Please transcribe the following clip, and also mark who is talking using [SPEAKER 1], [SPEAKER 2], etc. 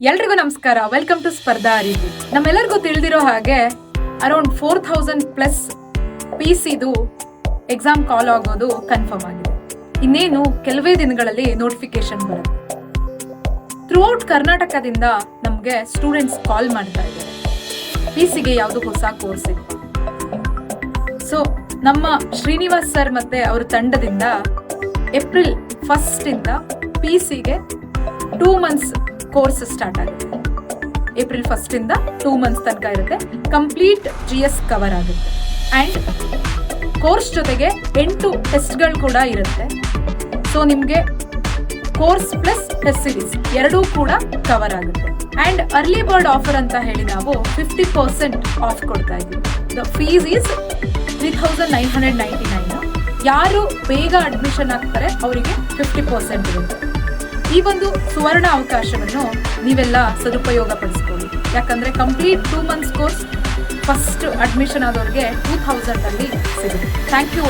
[SPEAKER 1] ಎಲ್ರಿಗೂ ನಮಸ್ಕಾರ. Welcome to ಸ್ಪರ್ಧಾ ಅರಿವು. ನಮ್ಮೆಲ್ಲರಿಗೂ ತಿಳಿದಿರೋ ಹಾಗೆ ಅರೌಂಡ್ 4000+ PCದು ಎಕ್ಸಾಮ್ ಕಾಲ್ ಆಗೋದು ಕನ್ಫರ್ಮ್ ಆಗಿದೆ. ಇನ್ನೇನು ಕೆಲವೇ ದಿನಗಳಲ್ಲಿ ನೋಟಿಫಿಕೇಶನ್ ಬರುತ್ತೆ. ಥ್ರೂಔಟ್ ಕರ್ನಾಟಕದಿಂದ ನಮಗೆ ಸ್ಟೂಡೆಂಟ್ಸ್ ಕಾಲ್ ಮಾಡ್ತಾ ಇದ್ದಾರೆ, PCಗೆ ಯಾವುದು ಹೊಸ ಕೋರ್ಸ್ ಇದೆ. ಸೊ ನಮ್ಮ ಶ್ರೀನಿವಾಸ್ ಸರ್ ಮತ್ತೆ ಅವ್ರ ತಂಡದಿಂದ ಏಪ್ರಿಲ್ 1 PCಗೆ 2 months ಕೋರ್ಸ್ ಸ್ಟಾರ್ಟ್ ಆಗುತ್ತೆ. ಏಪ್ರಿಲ್ 1 2 months ತನಕ ಇರುತ್ತೆ. ಕಂಪ್ಲೀಟ್ GS ಕವರ್ ಆಗುತ್ತೆ. ಆ್ಯಂಡ್ ಕೋರ್ಸ್ ಜೊತೆಗೆ 8 ಟೆಸ್ಟ್ಗಳು ಕೂಡ ಇರುತ್ತೆ. ಸೊ ನಿಮಗೆ ಕೋರ್ಸ್ ಪ್ಲಸ್ ಟೆಸ್ಟ್ ಸೀರೀಸ್ ಎರಡೂ ಕೂಡ ಕವರ್ ಆಗುತ್ತೆ. ಆ್ಯಂಡ್ ಅರ್ಲಿ ಬರ್ಡ್ ಆಫರ್ ಅಂತ ಹೇಳಿ ನಾವು 50% ಆಫ್ ಕೊಡ್ತಾ ಇದ್ದೀವಿ. The fees is 3999. ಯಾರು ಬೇಗ ಅಡ್ಮಿಷನ್ ಆಗ್ತಾರೆ ಅವರಿಗೆ 50% ಇರುತ್ತೆ. ಈ ಒಂದು ಸುವರ್ಣ ಅವಕಾಶವನ್ನು ನೀವೆಲ್ಲ ಸದುಪಯೋಗ ಪಡಿಸ್ಕೊಳ್ಳಿ. ಯಾಕಂದರೆ complete 2 months course first admission ಆದವ್ರಿಗೆ 2000 ಸಿಗುತ್ತೆ. Thank you.